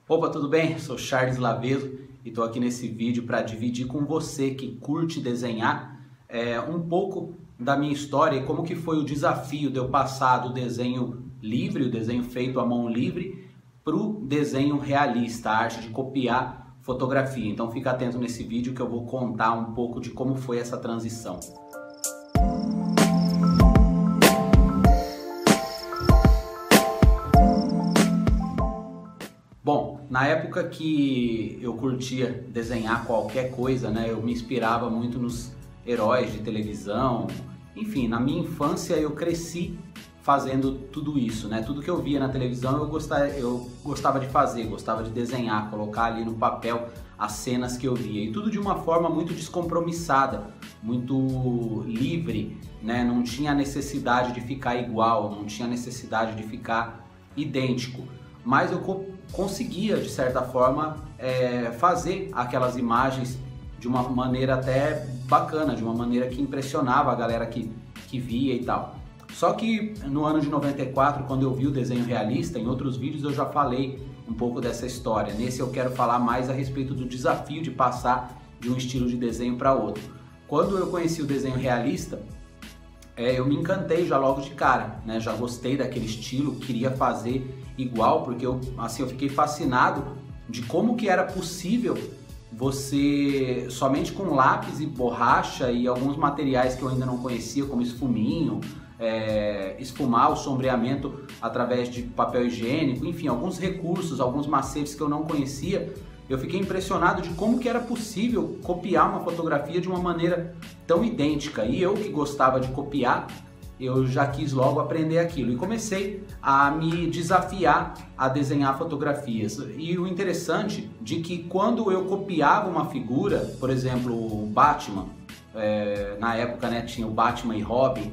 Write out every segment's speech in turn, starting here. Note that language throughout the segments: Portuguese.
Opa, tudo bem? Sou Charles Laveso e estou aqui nesse vídeo para dividir com você que curte desenhar um pouco da minha história e como que foi o desafio de eu passar do desenho livre, o desenho feito à mão livre, para o desenho realista, a arte de copiar fotografia. Então fica atento nesse vídeo que eu vou contar um pouco de como foi essa transição. Bom, na época que eu curtia desenhar qualquer coisa, né, eu me inspirava muito nos heróis de televisão. Enfim, na minha infância eu cresci fazendo tudo isso, né? Tudo que eu via na televisão eu gostava de fazer, gostava de desenhar, colocar ali no papel as cenas que eu via. E tudo de uma forma muito descompromissada, muito livre, né? Não tinha necessidade de ficar igual, não tinha necessidade de ficar idêntico. Mas eu conseguia, de certa forma, fazer aquelas imagens de uma maneira até bacana, de uma maneira que impressionava a galera que via e tal. Só que no ano de 94, quando eu vi o desenho realista, em outros vídeos eu já falei um pouco dessa história. Nesse eu quero falar mais a respeito do desafio de passar de um estilo de desenho para outro. Quando eu conheci o desenho realista, eu me encantei já logo de cara, né? Já gostei daquele estilo, queria fazer igual, porque eu fiquei fascinado de como que era possível você, somente com lápis e borracha e alguns materiais que eu ainda não conhecia, como esfuminho, esfumar o sombreamento através de papel higiênico, enfim, alguns recursos, alguns macetes que eu não conhecia. Eu fiquei impressionado de como que era possível copiar uma fotografia de uma maneira tão idêntica. E eu que gostava de copiar, eu já quis logo aprender aquilo e comecei a me desafiar a desenhar fotografias. E o interessante de que quando eu copiava uma figura, por exemplo, o Batman, na época, né, tinha o Batman e Robin,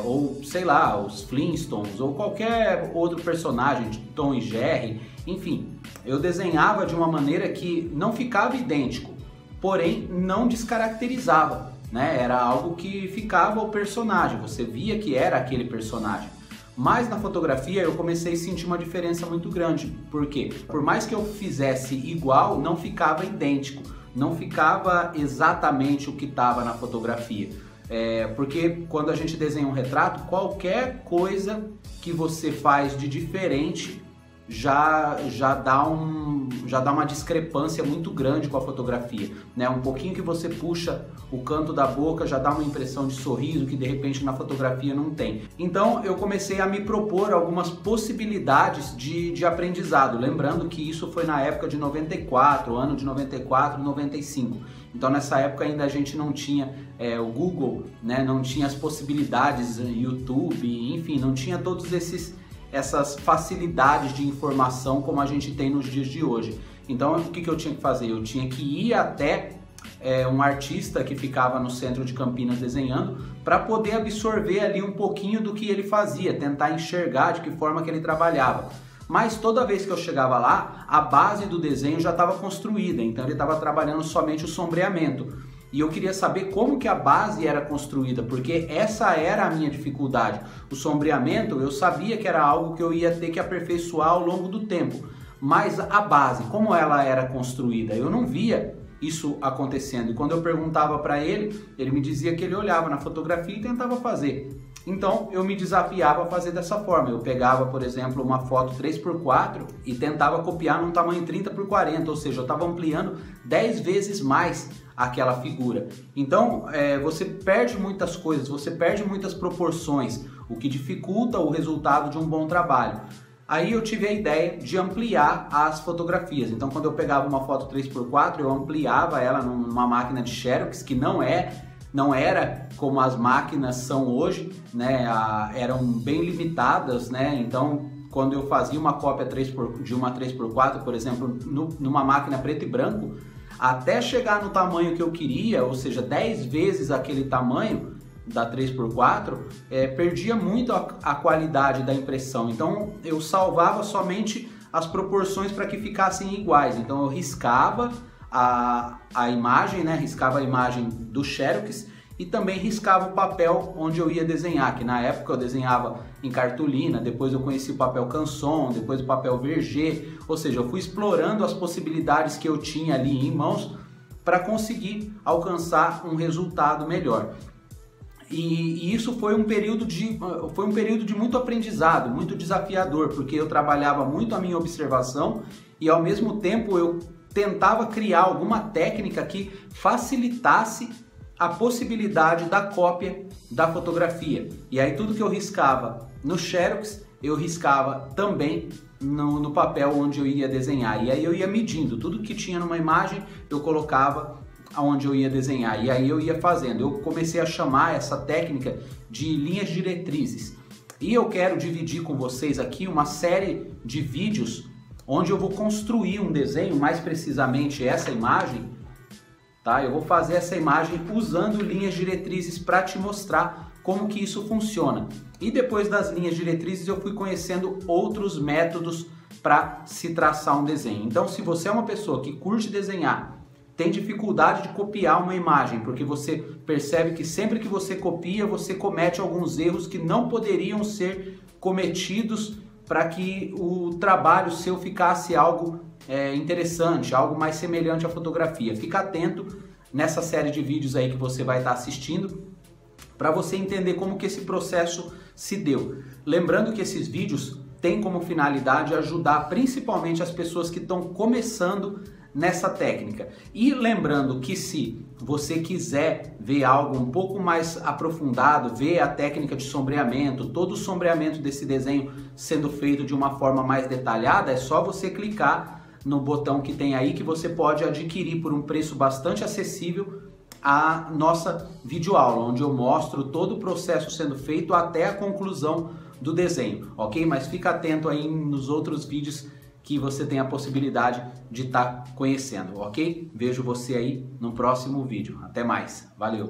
ou sei lá, os Flintstones, ou qualquer outro personagem, de Tom e Jerry, enfim, eu desenhava de uma maneira que não ficava idêntico, porém não descaracterizava, né? Era algo que ficava o personagem, você via que era aquele personagem. Mas na fotografia eu comecei a sentir uma diferença muito grande, porque por mais que eu fizesse igual, não ficava idêntico, não ficava exatamente o que estava na fotografia. Porque quando a gente desenha um retrato, qualquer coisa que você faz de diferente já dá uma discrepância muito grande com a fotografia, né? Um pouquinho que você puxa o canto da boca já dá uma impressão de sorriso que de repente na fotografia não tem. Então eu comecei a me propor algumas possibilidades de aprendizado, lembrando que isso foi na época de 94, ano de 94, 95. Então nessa época ainda a gente não tinha o Google, né? Não tinha as possibilidades YouTube, enfim, não tinha todos essas facilidades de informação como a gente tem nos dias de hoje. Então o que eu tinha que fazer? Eu tinha que ir até um artista que ficava no centro de Campinas desenhando para poder absorver ali um pouquinho do que ele fazia, tentar enxergar de que forma que ele trabalhava. Mas toda vez que eu chegava lá, a base do desenho já estava construída, então ele estava trabalhando somente o sombreamento. E eu queria saber como que a base era construída, porque essa era a minha dificuldade. O sombreamento eu sabia que era algo que eu ia ter que aperfeiçoar ao longo do tempo, mas a base, como ela era construída, eu não via isso acontecendo. E quando eu perguntava para ele, ele me dizia que ele olhava na fotografia e tentava fazer. Então eu me desafiava a fazer dessa forma. Eu pegava, por exemplo, uma foto 3x4 e tentava copiar num tamanho 30x40, ou seja, eu estava ampliando 10 vezes mais aquela figura. Então você perde muitas coisas, você perde muitas proporções, o que dificulta o resultado de um bom trabalho. Aí eu tive a ideia de ampliar as fotografias. Então quando eu pegava uma foto 3x4, eu ampliava ela numa máquina de Xerox, que não era como as máquinas são hoje, né? Eram bem limitadas, né? Então quando eu fazia uma cópia de uma 3x4, por exemplo, numa máquina preto e branco, até chegar no tamanho que eu queria, ou seja, 10 vezes aquele tamanho da 3x4, perdia muito a qualidade da impressão. Então eu salvava somente as proporções para que ficassem iguais. Então eu riscava a imagem, né? Riscava a imagem do Xerox e também riscava o papel onde eu ia desenhar, que na época eu desenhava em cartolina, depois eu conheci o papel Canson, depois o papel Verger, ou seja, eu fui explorando as possibilidades que eu tinha ali em mãos para conseguir alcançar um resultado melhor. E isso foi um período de muito aprendizado, muito desafiador, porque eu trabalhava muito a minha observação e ao mesmo tempo eu tentava criar alguma técnica que facilitasse a possibilidade da cópia da fotografia. E aí tudo que eu riscava no Xerox, eu riscava também no papel onde eu ia desenhar. E aí eu ia medindo, tudo que tinha numa imagem eu colocava aonde eu ia desenhar, e aí eu ia fazendo. Eu comecei a chamar essa técnica de linhas diretrizes. E eu quero dividir com vocês aqui uma série de vídeos onde eu vou construir um desenho, mais precisamente essa imagem, tá? Eu vou fazer essa imagem usando linhas diretrizes para te mostrar como que isso funciona. E depois das linhas diretrizes eu fui conhecendo outros métodos para se traçar um desenho. Então, se você é uma pessoa que curte desenhar, tem dificuldade de copiar uma imagem, porque você percebe que sempre que você copia, você comete alguns erros que não poderiam ser cometidos para que o trabalho seu ficasse algo interessante, algo mais semelhante à fotografia. Fica atento nessa série de vídeos aí que você vai estar assistindo, para você entender como que esse processo se deu. Lembrando que esses vídeos têm como finalidade ajudar principalmente as pessoas que estão começando nessa técnica. E lembrando que se você quiser ver algo um pouco mais aprofundado, ver a técnica de sombreamento, todo o sombreamento desse desenho sendo feito de uma forma mais detalhada, é só você clicar no botão que tem aí, que você pode adquirir por um preço bastante acessível a nossa videoaula, onde eu mostro todo o processo sendo feito até a conclusão do desenho, ok? Mas fica atento aí nos outros vídeos que você tem a possibilidade de estar conhecendo, ok? Vejo você aí no próximo vídeo. Até mais. Valeu!